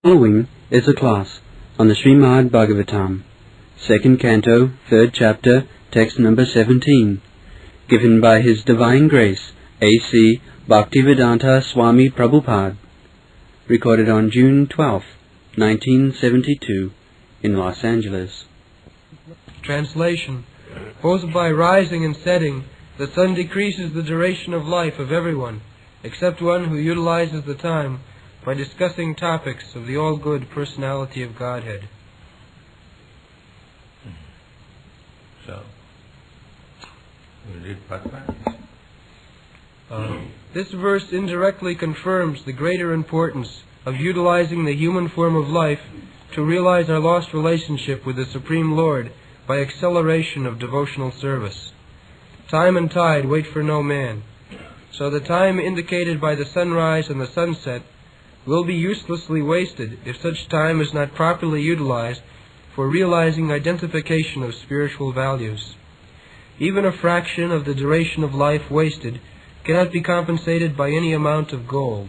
Following is a class on the Srimad Bhagavatam, 2nd Canto, 3rd Chapter, text number 17, given by His Divine Grace, A.C. Bhaktivedanta Swami Prabhupad, recorded on June 12, 1972, in Los Angeles. Translation. Both by rising and setting, the sun decreases the duration of life of everyone, except one who utilizes the time by discussing topics of the all-good personality of Godhead. So, we read Prabhupada. This verse indirectly confirms the greater importance of utilizing the human form of life to realize our lost relationship with the Supreme Lord by acceleration of devotional service. Time and tide wait for no man, so the time indicated by the sunrise and the sunset will be uselessly wasted if such time is not properly utilized for realizing identification of spiritual values. Even a fraction of the duration of life wasted cannot be compensated by any amount of gold.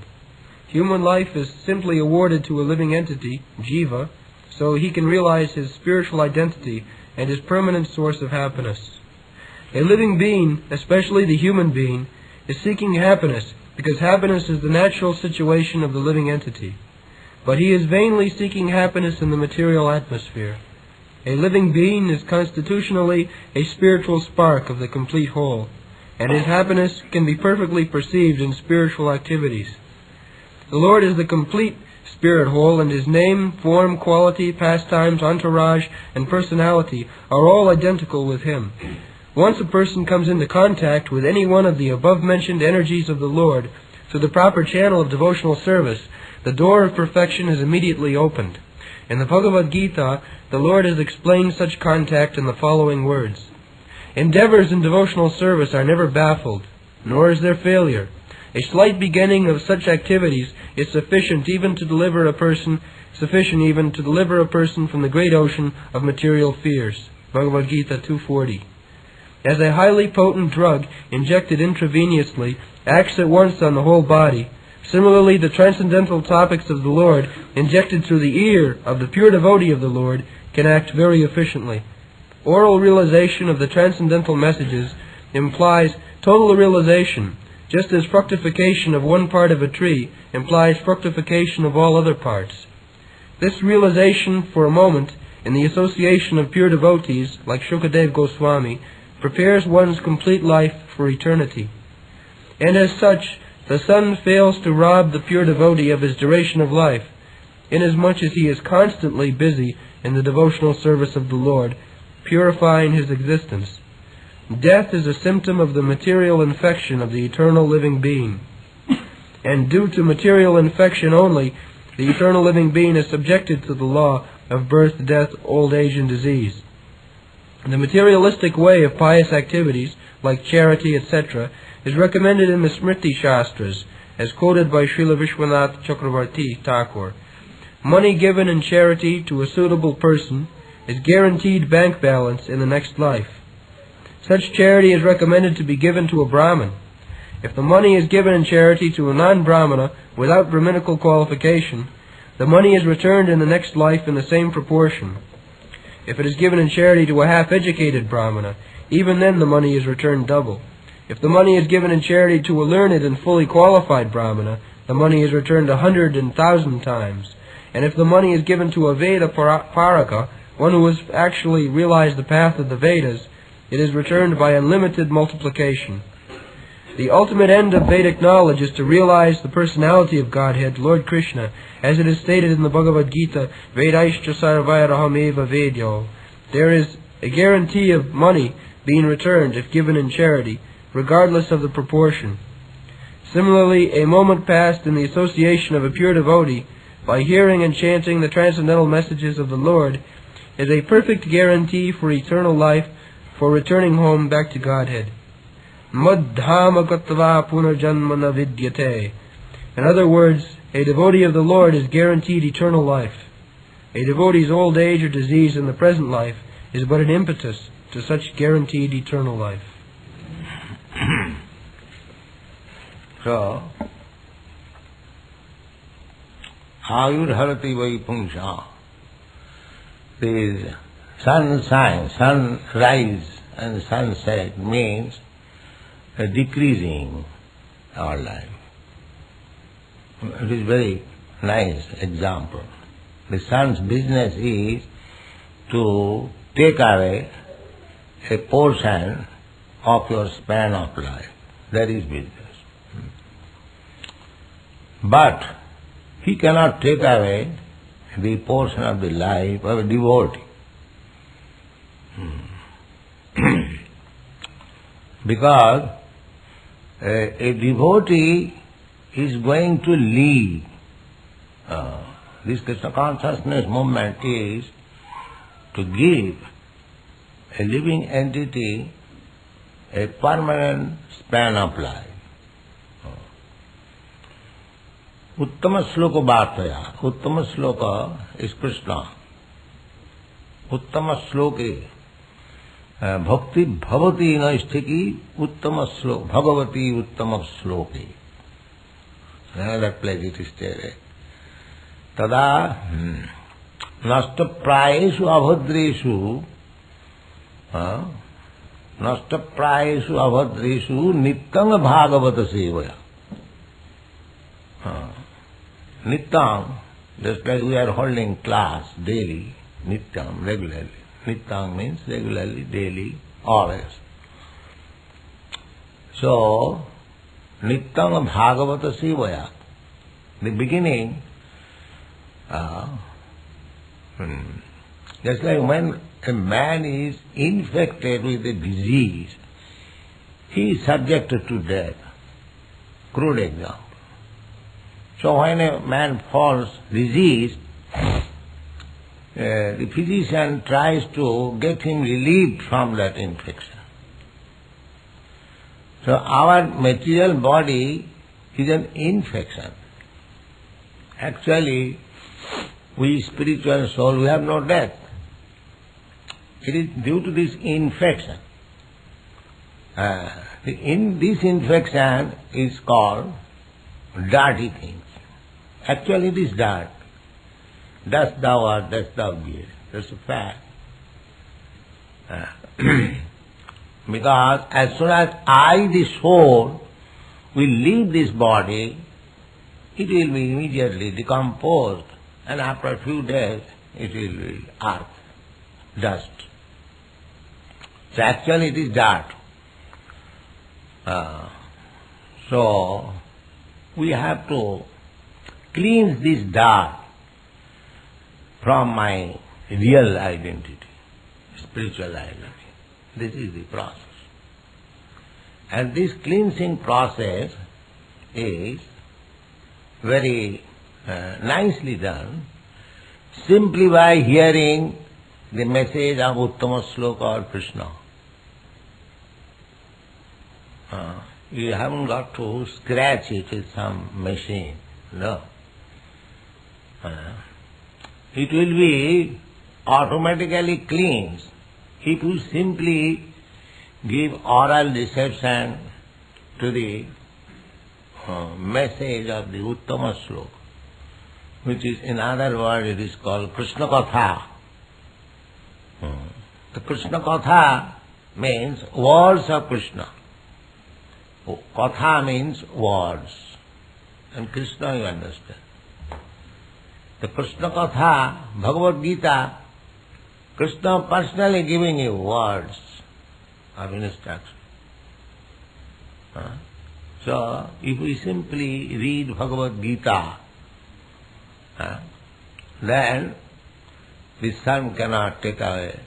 Human life is simply awarded to a living entity, jiva, so he can realize his spiritual identity and his permanent source of happiness. A living being, especially the human being, is seeking happiness because happiness is the natural situation of the living entity. But he is vainly seeking happiness in the material atmosphere. A living being is constitutionally a spiritual spark of the complete whole, and his happiness can be perfectly perceived in spiritual activities. The Lord is the complete spirit whole, and his name, form, quality, pastimes, entourage, and personality are all identical with him. Once a person comes into contact with any one of the above-mentioned energies of the Lord through the proper channel of devotional service, the door of perfection is immediately opened. In the Bhagavad Gita, the Lord has explained such contact in the following words. Endeavors in devotional service are never baffled, nor is there failure. A slight beginning of such activities is sufficient even to deliver a person from the great ocean of material fears. Bhagavad Gita 2:40. As a highly potent drug injected intravenously acts at once on the whole body, similarly the transcendental topics of the Lord injected through the ear of the pure devotee of the Lord can act very efficiently. Oral realization of the transcendental messages implies total realization, just as fructification of one part of a tree implies fructification of all other parts. This realization for a moment in the association of pure devotees like Shukadev Goswami prepares one's complete life for eternity. And as such, the sun fails to rob the pure devotee of his duration of life, inasmuch as he is constantly busy in the devotional service of the Lord, purifying his existence. Death is a symptom of the material infection of the eternal living being. And due to material infection only, the eternal living being is subjected to the law of birth, death, old age, and disease. The materialistic way of pious activities, like charity, etc., is recommended in the Smriti Shastras, as quoted by Srila Vishwanath Chakravarti Thakur. Money given in charity to a suitable person is guaranteed bank balance in the next life. Such charity is recommended to be given to a Brahmin. If the money is given in charity to a non-Brahmana without Brahminical qualification, the money is returned in the next life in the same proportion. If it is given in charity to a half-educated Brahmana, even then the money is returned double. If the money is given in charity to a learned and fully qualified Brahmana, the money is returned 100 and 1,000 times. And if the money is given to a Veda Paraka, one who has actually realized the path of the Vedas, it is returned by unlimited multiplication. The ultimate end of Vedic knowledge is to realize the personality of Godhead, Lord Krishna, as it is stated in the Bhagavad Gita, Vedaishcha sarvairahameva vedyo. There is a guarantee of money being returned if given in charity, regardless of the proportion. Similarly, a moment passed in the association of a pure devotee, by hearing and chanting the transcendental messages of the Lord, is a perfect guarantee for eternal life, for returning home back to Godhead. Madhama gatva punarjanma na vidyate. In other words, a devotee of the Lord is guaranteed eternal life. A devotee's old age or disease in the present life is but an impetus to such guaranteed eternal life. So, Ayurharati Vaipungsha. This sunshine, sunrise and sunset means decreasing our life. It is very nice example. The sun's business is to take away a portion of your span of life. That is business. But he cannot take away the portion of the life of a devotee. Because a devotee is going to leave. This Krishna consciousness movement is to give a living entity a permanent span of life. Uttama sloka bhartaya. Uttama sloka is Krishna. Uttama sloke. Bhakti bhavati naisthiki uttama sloka. Bhagavati uttama sloke. Another place it is stated. Tada nasta prayeshu abhadreshu nasta prayeshu abhadreshu nityam bhagavata sevaya. Nityam, just like we are holding class daily, nityam, regularly. Nityam means regularly, daily, always. So, nityam bhagavata sevaya. The beginning, just like when a man is infected with a disease, he is subjected to death. Crude example. So when a man falls diseased, the physician tries to get him relieved from that infection. So our material body is an infection. Actually, we spiritual soul, we have no death. It is due to this infection. This infection is called dirty things. Actually, it is dirt. Dust thou art, dust thou beest. That's a fact. Because as soon as I, the soul, will leave this body, it will be immediately decomposed, and after a few days, it will be earth, dust. So actually, it is dirt. So we have to cleanse this dirt from my real identity, spiritual identity. This is the process. And this cleansing process is very nicely done simply by hearing the message of Uttama Sloka or Krishna. You haven't got to scratch it with some machine. No. It will be automatically cleansed if you simply give oral reception to the message of the Uttama Sloka, which is, in other words, it is called Krishna Katha. The Krishna Katha means words of Krishna. Katha means words. And Krishna, you understand. The Krishna Katha, Bhagavad Gita, Krishna personally giving you words of instruction. So, if we simply read Bhagavad Gita, then the sun cannot take away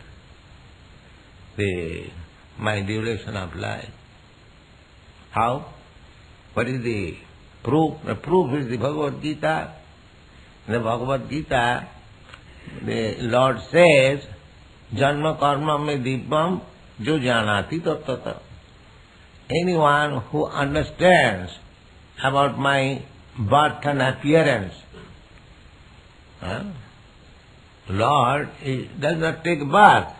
my duration of life. How? What is the proof? The proof is the Bhagavad Gita. In the Bhagavad Gita, the Lord says, Janma karma me dibbam jo janati tattata. Anyone who understands about my birth and appearance, Lord does not take birth.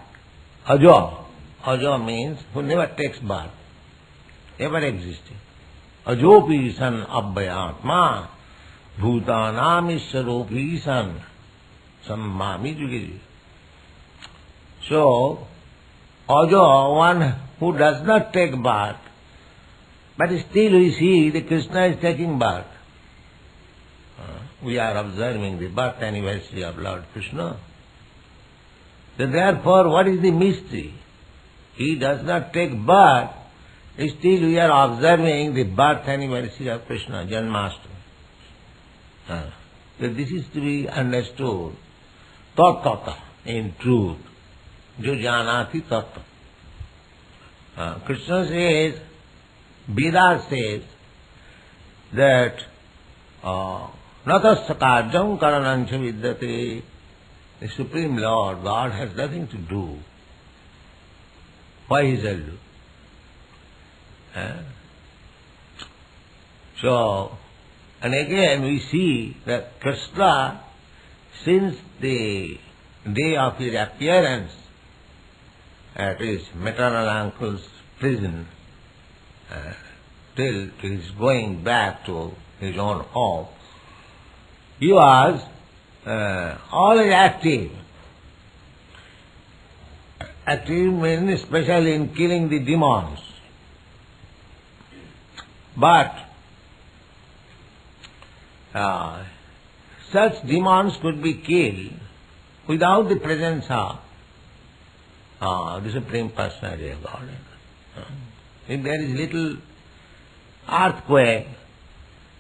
Ajo. Ajo means who never takes birth, ever existed. Ajopi san abhayatma. Bhutanam Iswaropi San Sammami Jugeji. So, although one who does not take birth, but still we see that Krishna is taking birth. We are observing the birth anniversary of Lord Krishna. So therefore, what is the mystery? He does not take birth, still we are observing the birth anniversary of Krishna, Janmashtami. So this is to be understood, tattva, in truth. Jo janati tattva. Krishna says, Veda says that natasya karyam karanancha vidyate. The Supreme Lord, God, has nothing to do. Why He shall do? So, and again we see that Krishna, since the day of his appearance at his maternal uncle's prison, till his going back to his own home, he was always active. Active means especially in killing the demons. But such demons could be killed without the presence of the Supreme Personality of Godhead. If there is little earthquake,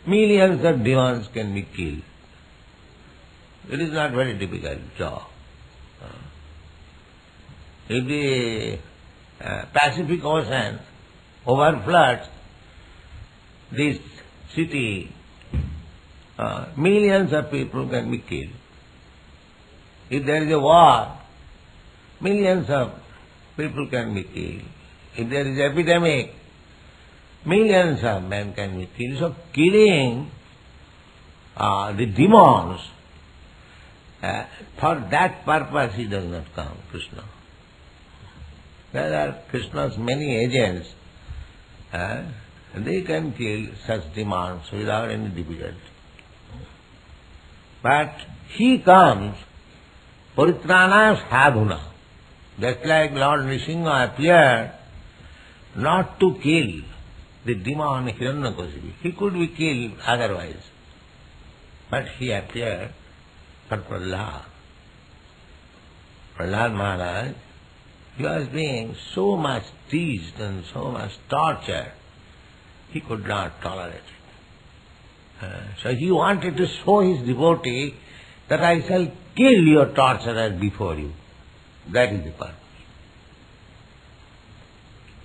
millions of demons can be killed. It is not very difficult job. If the Pacific Ocean overfloods this city, millions of people can be killed. If there is a war, millions of people can be killed. If there is epidemic, millions of men can be killed. So killing the demons, for that purpose He does not come, Krishna. There are Krishna's many agents, they can kill such demons without any difficulty. But He comes paritranaya sadhuna. Just like Lord Nrsimha appeared not to kill the demon Hiranyakasipu. He could be killed otherwise. But He appeared for Prahlad. Prahlad Maharaj, he was being so much teased and so much tortured, he could not tolerate it. So he wanted to show his devotee that I shall kill your torturers before you. That is the purpose.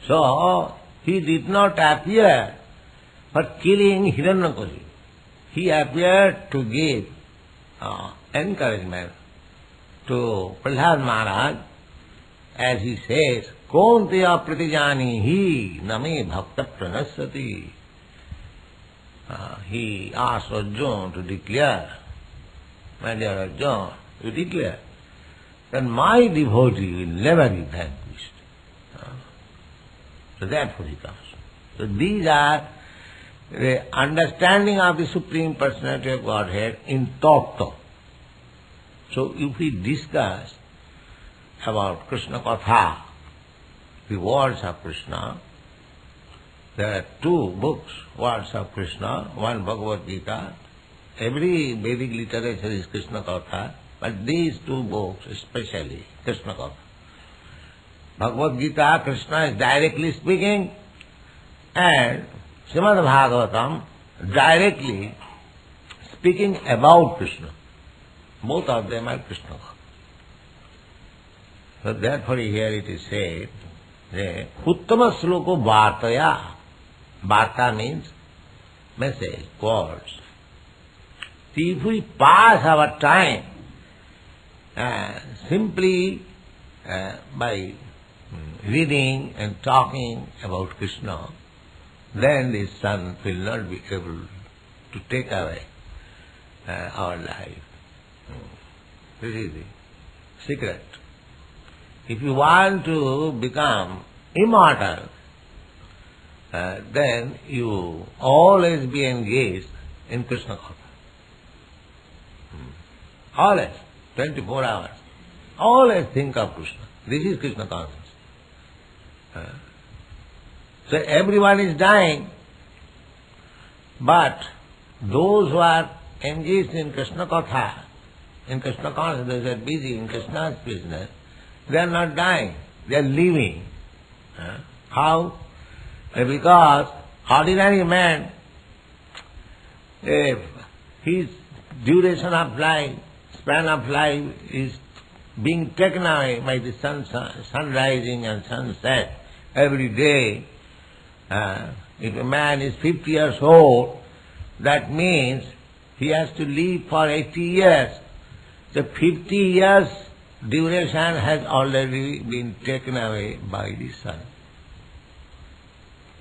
So he did not appear for killing Hiranyakasipu. He appeared to give encouragement to Prahlad Maharaj, as he says, Konteya pratijani name bhakta pranasati. He asked Arjuna to declare, my dear Arjuna, you declare that my devotee will never be vanquished. So therefore he comes. So these are the understanding of the Supreme Personality of Godhead in tattva. So if we discuss about Krishna Katha, the words of Krishna, there are two books, words of Krishna, one Bhagavad Gita. Every Vedic literature is Krishna Katha, but these two books especially, Krishna Katha. Bhagavad Gita, Krishna is directly speaking, and Srimad Bhagavatam directly speaking about Krishna. Both of them are Krishna Katha. So therefore here it is said, Uttama Sloko Vartaya. Varta means message, words. If we pass our time simply by reading and talking about Krishna, then the sun will not be able to take away our life. This is the secret. If you want to become immortal, then you always be engaged in Krishna Katha. Always, 24 hours. Always think of Krishna. This is Krishna consciousness. So everyone is dying, but those who are engaged in Krishna Katha, in Krishna consciousness, they are busy in Krishna's business, they are not dying, they are living. How? Because ordinary man, if his duration of life, span of life is being taken away by the sun rising and sunset every day. If a man is 50 years old, that means he has to live for 80 years. The 50 years duration has already been taken away by the sun.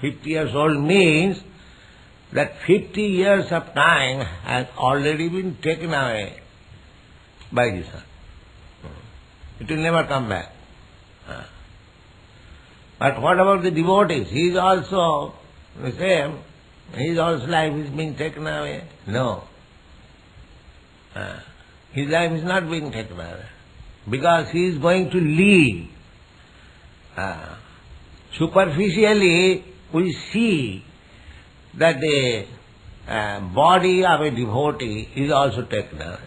50 years old means that 50 years of time has already been taken away by the sun. It will never come back. But what about the devotees? He is also the same. His also life is being taken away. No. His life is not being taken away. Because he is going to leave. Superficially, we see that the body of a devotee is also taken away.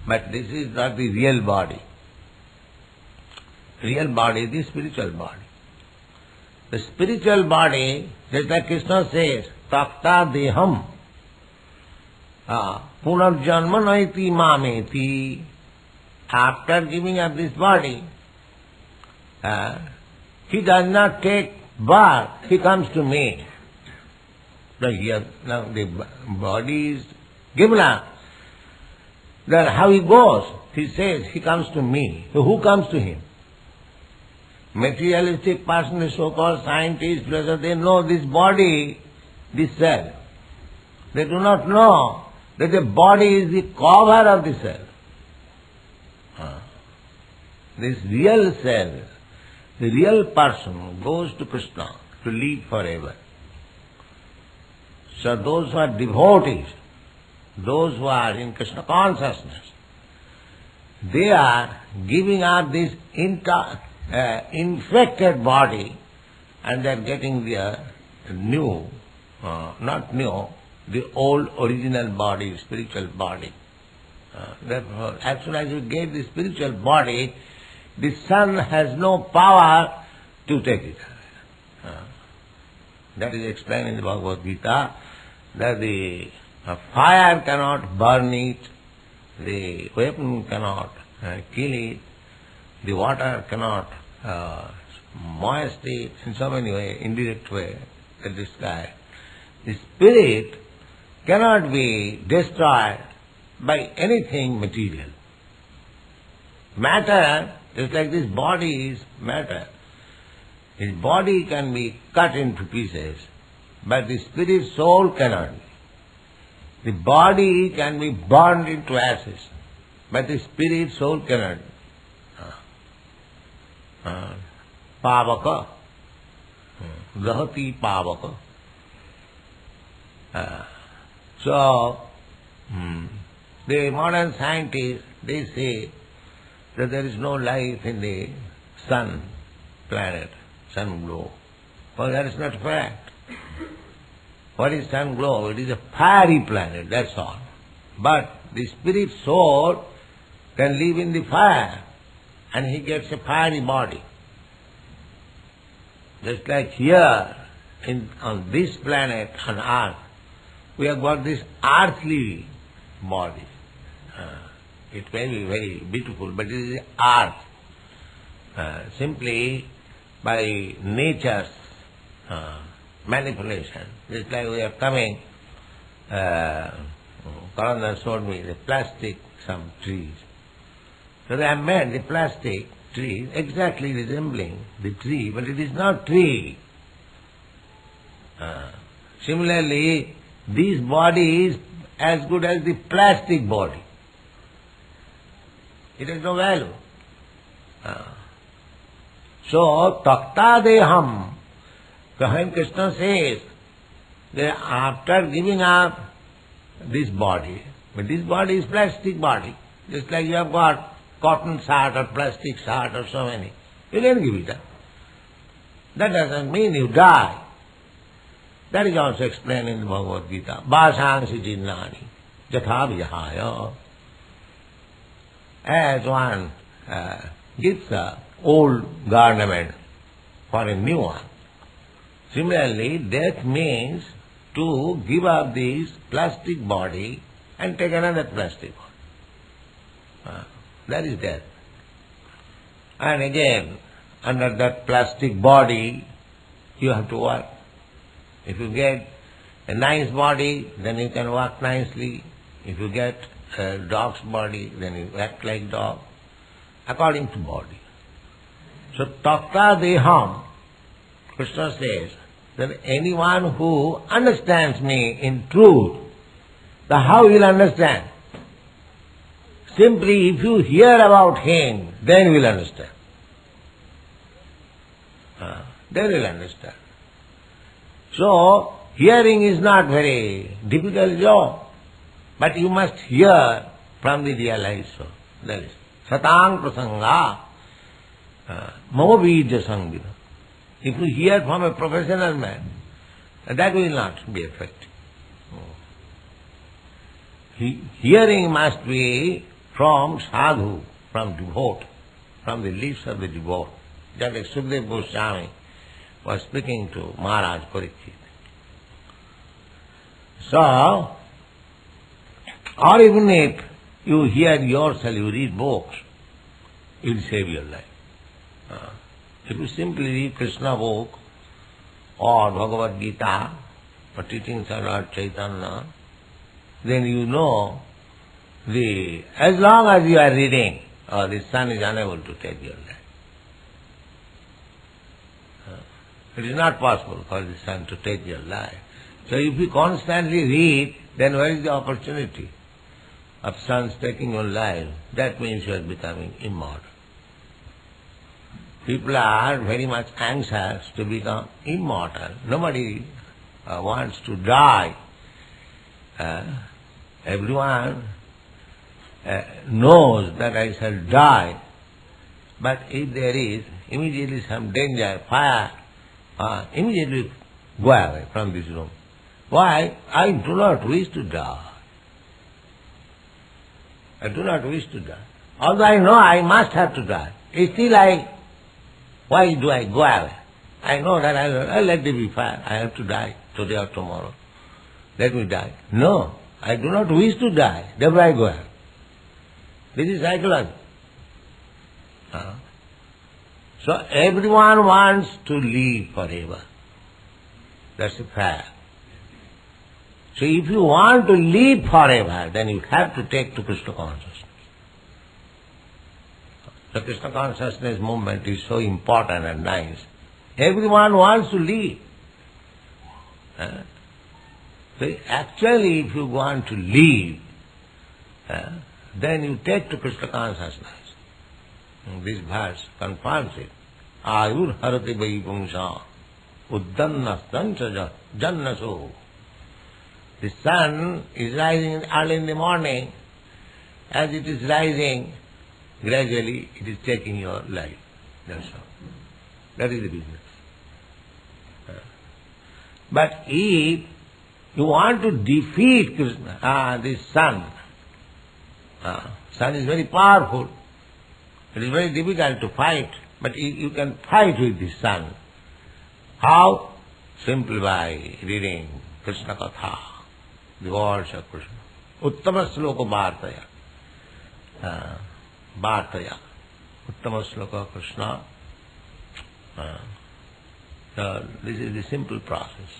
But this is not the real body. Real body is the spiritual body. The spiritual body, just like Krishna says, takta deham, punarjanma naiti mameti. After giving up this body, he does not take birth, he comes to me. Now the body is given up. Then how he goes? He says, he comes to me. So who comes to him? Materialistic person, the so-called scientist, they know this body, this cell. They do not know that the body is the cover of the cell. This real cell, the real person goes to Krishna to live forever. So those who are devotees, those who are in Krishna consciousness, they are giving up this infected body and they are getting their new, not new, the old original body, spiritual body. Therefore, as soon as you get the spiritual body, the sun has no power to take it. That is explained in the Bhagavad Gita, that the fire cannot burn it, the weapon cannot kill it, the water cannot moist it, in so many ways, indirect way, that the sky. The spirit cannot be destroyed by anything material. Matter, just like this body is matter, his body can be cut into pieces, but the spirit soul cannot be. The body can be burned into ashes, but the spirit soul cannot be. Pavaka, Gahati Pavaka. So, the modern scientists, they say that there is no life in the sun planet, sun globe. Well, that is not fact. What is sun globe? It is a fiery planet, that's all. But the spirit soul can live in the fire and he gets a fiery body. Just like here, on this planet, on earth, we have got this earthly body. It may be very beautiful, but it is earth. Simply by nature's manipulation. Just like we are coming, Karana showed me the plastic, some trees. So they have made the plastic tree exactly resembling the tree, but it is not tree. Similarly, this body is as good as the plastic body. It has no value. So, takta deham, when Krishna says that after giving up this body, But this body is plastic body. Just like you have got cotton shirt or plastic shirt or so many. You can give it up. That doesn't mean you die. That is also explained in the Bhagavad Gita. Bhasangsi jinnani jatha vijahaya. As one gives an old garment for a new one. Similarly, death means to give up this plastic body and take another plastic body. That is death. And again, under that plastic body, you have to work. If you get a nice body, then you can work nicely. If you get a dog's body, then you act like dog, according to body. So, tatta deham, Krishna says, that anyone who understands me in truth, how will understand? Simply, if you hear about him, then you will understand. Then you will understand. So, hearing is not very difficult job, but you must hear from the realized soul. That is, satang prasanga, mama bija sangita. If you hear from a professional man, that will not be effective. Hearing must be from sadhu, from devote, from the lips of the devote. Just like Sukadeva Goswami was speaking to Maharaj Parikshit. So, or even if you hear yourself, you read books, it will save your life. If you simply read Krishna book or Bhagavad Gita or teachings of Lord Chaitanya, then you know as long as you are reading, the sun is unable to take your life. It is not possible for the sun to take your life. So if you constantly read, then where is the opportunity of sun's taking your life? That means you are becoming immortal. People are very much anxious to become immortal. Nobody wants to die. Everyone knows that I shall die. But if there is immediately some danger, fire, immediately go away from this room. Why? I do not wish to die. I do not wish to die. Although I know I must have to die, still why do I go away? I know that I'll let it be fire. I have to die today or tomorrow. Let me die. No, I do not wish to die. Therefore I go away. This is psychology. So everyone wants to live forever. That's a fact. So if you want to live forever, then you have to take to Krishna consciousness. The Krishna consciousness movement is so important and nice. Everyone wants to live. So actually, if you want to live, then you take to Krishna consciousness. This verse confirms it. Ayur harati vaipungsha uddanna sancha jannaso. The sun is rising early in the morning. As it is rising, gradually it is taking your life. That's all. That is the business. But if you want to defeat Krishna, this sun is very powerful. It is very difficult to fight, but you can fight with the sun. How? Simply by reading Krishna Katha, the words of Krishna. Uttama sloka bhartaya. Bhartaya. Uttama sloka Krishna. So this is the simple process.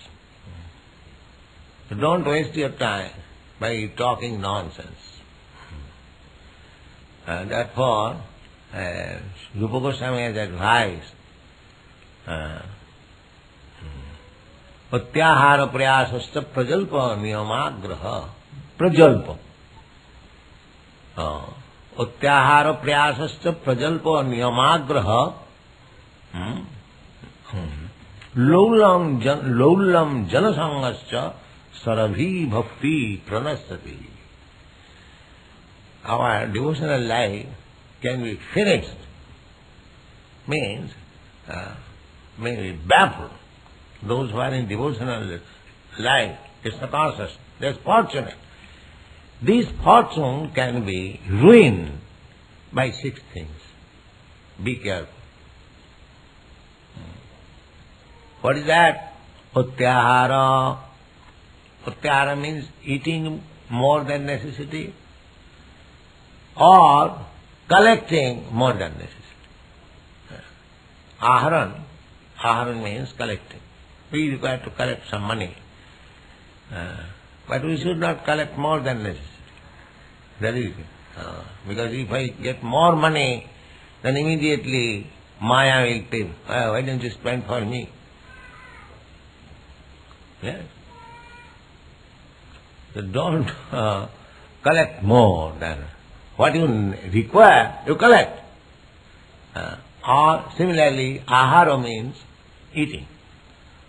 So don't waste your time by talking nonsense. Therefore, Rupa Goswami has advised Pratyahara prayasascha prajalpa niyamagraha. Prajalpa. Pratyahara prayasascha prajalpa niyamagraha. Laulam janasangascha sarabhi bhakti pranasati. our devotional life can be finished means may be baffled. Those who are in devotional life, Krishna conscious, they are fortunate. This fortune can be ruined by 6 things. Be careful. What is that? Utyahara. Utyahara means eating more than necessity or collecting more than necessity. Aharan means collecting. We require to collect some money. But we should not collect more than necessary. That is it. Because if I get more money, then immediately Maya will tell, why don't you spend for me? Yes. So don't collect more than what you require, you collect. Or similarly, ahara means eating.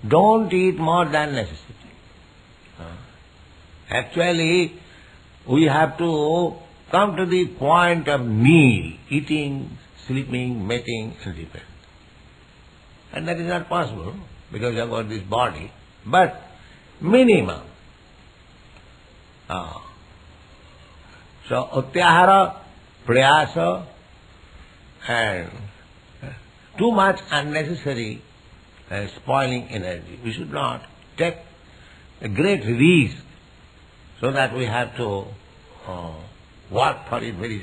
Don't eat more than necessity. Actually, we have to come to the point of meal, eating, sleeping, mating, and sleeping. And that is not possible because you have got this body. But minimum. So, utyahara, prayasa, and too much unnecessary spoiling energy. We should not take a great risk so that we have to work for it very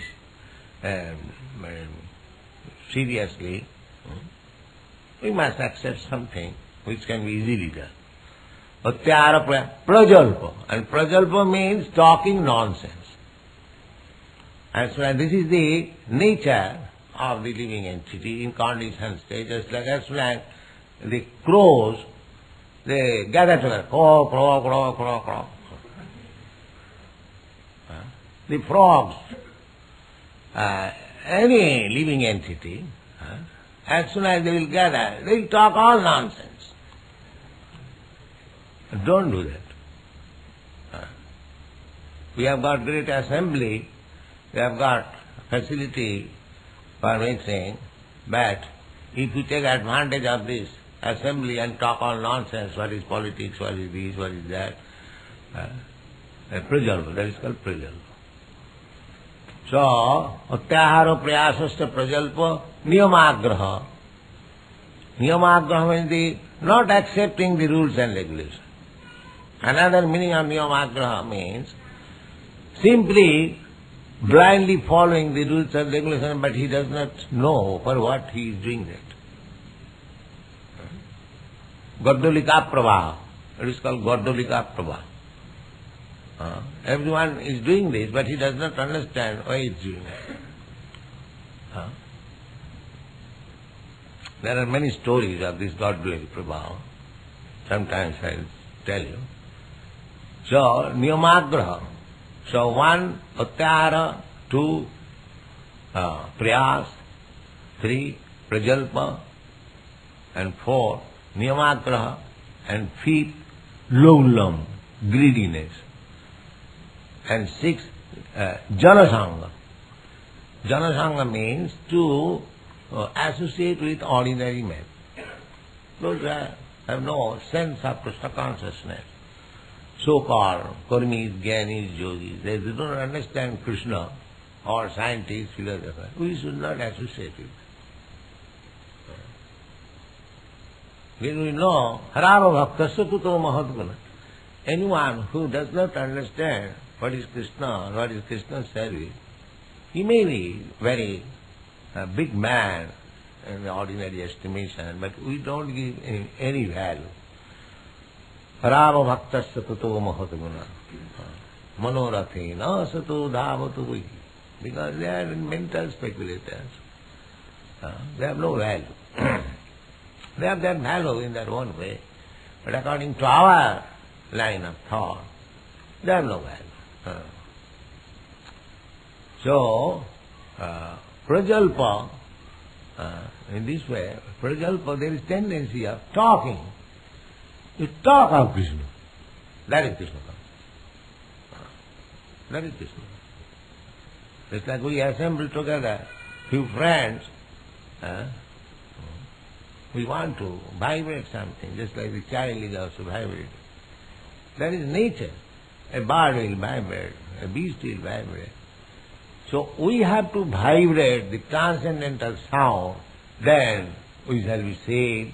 seriously. We must accept something which can be easily done. Utyahara prajalpa. And prajalpa means talking nonsense. And so this is the nature of the living entity in conditioned state. Just like as well, the crows, they gather together. Crow, crow, crow, crow, crow. The frogs, any living entity, as soon as they will gather, they will talk all nonsense. Don't do that. We have got great assembly, we have got facility for mixing, but if you take advantage of this assembly and talk all nonsense, what is politics, what is this, what is that, prajalpa, that is called prajalpa. So, utyahara prayasasya prajalpa niyamagraha. Niyamagraha means the not accepting the rules and regulations. Another meaning of niyamagraha means simply blindly following the rules and regulations, but he does not know for what he is doing that. Gordolika pravaha. It is called Gordolika pravaha. Everyone is doing this, but he does not understand why he is doing it. There are many stories of this Gordolika pravaha. Sometimes I will tell you. So, niyamagraha. So, 1, utyahara, 2, prayas, 3, prajalpa, and 4, niyamagraha, and 5th, lolam, greediness, and 6, janasanga. Janasanga means to associate with ordinary men. Those have no sense of Krishna consciousness. So-called karmis, jnanis, yogis, they do not understand Krishna or scientists, philosophers. We should not associate with them. When we know, harava bhaktasya tuto mahadguna. Anyone who does not understand what is Krishna, what is Krishna's service, he may be very big man in the ordinary estimation, but we don't give any value. Harava bhaktasya tuto mahadguna. Manorathena sato dhavatu vihi. Because they are mental speculators. They have no value. They have their value in their own way. But according to our line of thought, they have no value. So, prajalpa, in this way, prajalpa, there is tendency of talking. You talk of Krishna. That is Krishna consciousness. That is Krishna. Just like we assemble together, few friends, we want to vibrate something, just like the child is also vibrating. That is nature. A bird will vibrate, a beast will vibrate. So we have to vibrate the transcendental sound, then we shall be saved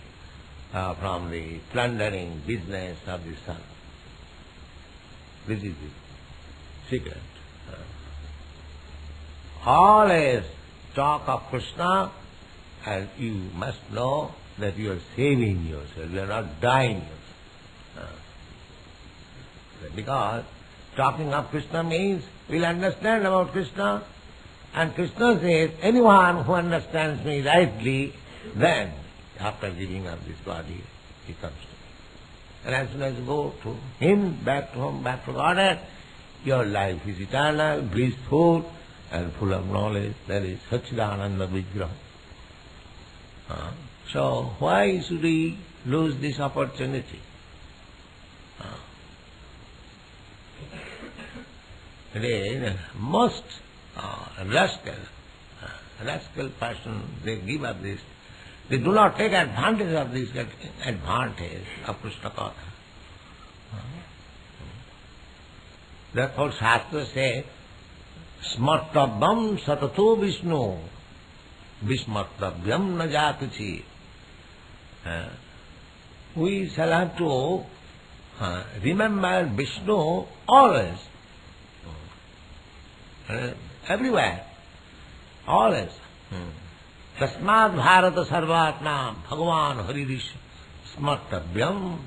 from the plundering business of the sun. This is the secret. Always talk of Krishna, and you must know that you are saving yourself, you are not dying yourself. Because talking of Krishna means we'll understand about Krishna, and Krishna says, anyone who understands me rightly, then after giving up this body, he comes to me. And as soon as you go to him, back to home, back to Godhead, your life is eternal, blissful, and full of knowledge. That is Satchidananda Vigraha. So why should we lose this opportunity? Today, the most rascal person, they give up this. They do not take advantage of this advantage of Krishna Katha. Therefore Shastra says, Smartabhyam satato Vishnu, Vismartabhyam na jatuchi. We shall have to remember Vishnu always, everywhere, always. Tasmad bharata sarvatma bhagavan haridish smartabhyam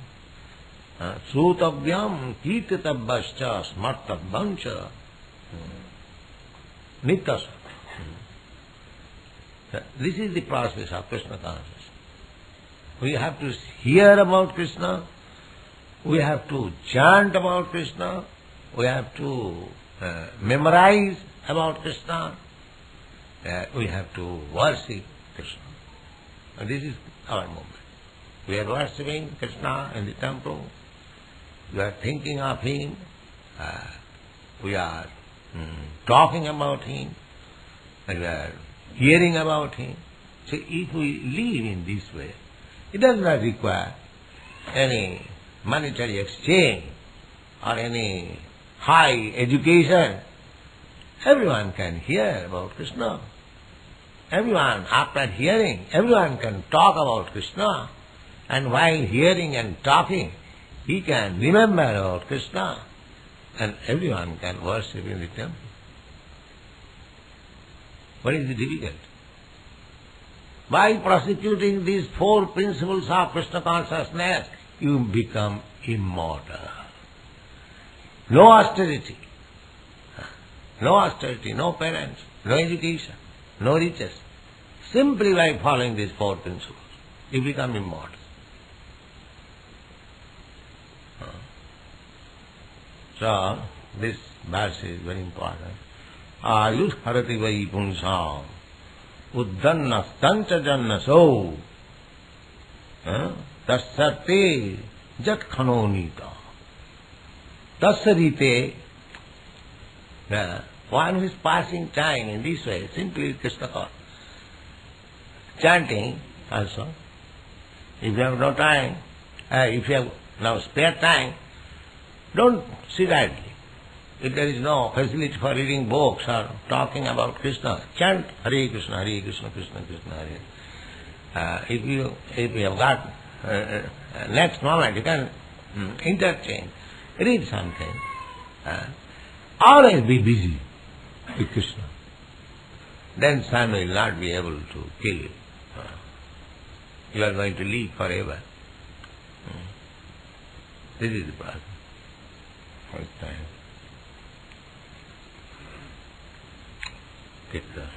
srutavyam kirtitavyascha smartabhyamcha nityasa. This is the process of Krishna consciousness. We have to hear about Krishna, we have to chant about Krishna, we have to memorize about Krishna, we have to worship Krishna. And this is our movement. We are worshipping Krishna in the temple, we are thinking of Him, we are talking about Him, and we are hearing about Him. So if we live in this way, it does not require any monetary exchange or any high education. Everyone can hear about Krishna. Everyone, after hearing, everyone can talk about Krishna. And while hearing and talking, he can remember about Krishna. And everyone can worship in the temple. What is the difficulty? By prosecuting these four principles of Krishna consciousness, you become immortal. No austerity. No austerity, no parents, no education, no riches. Simply by following these four principles, you become immortal. So, this verse is very important. Ayush harati vai punsam uddhannastancha jannaso tassate jat khanonita. Tassarite, one who is passing time in this way, simply Krishna consciousness. Chanting also. If you have no time, if you have now spare time, don't sit idly. If there is no facility for reading books or talking about Krishna, chant Hare Krishna, Krishna Krishna, Hare. If you have got next moment, you can interchange, read something. Always be busy with Krishna. Then sun will not be able to kill you. You are going to live forever. This is the problem. First time. Take the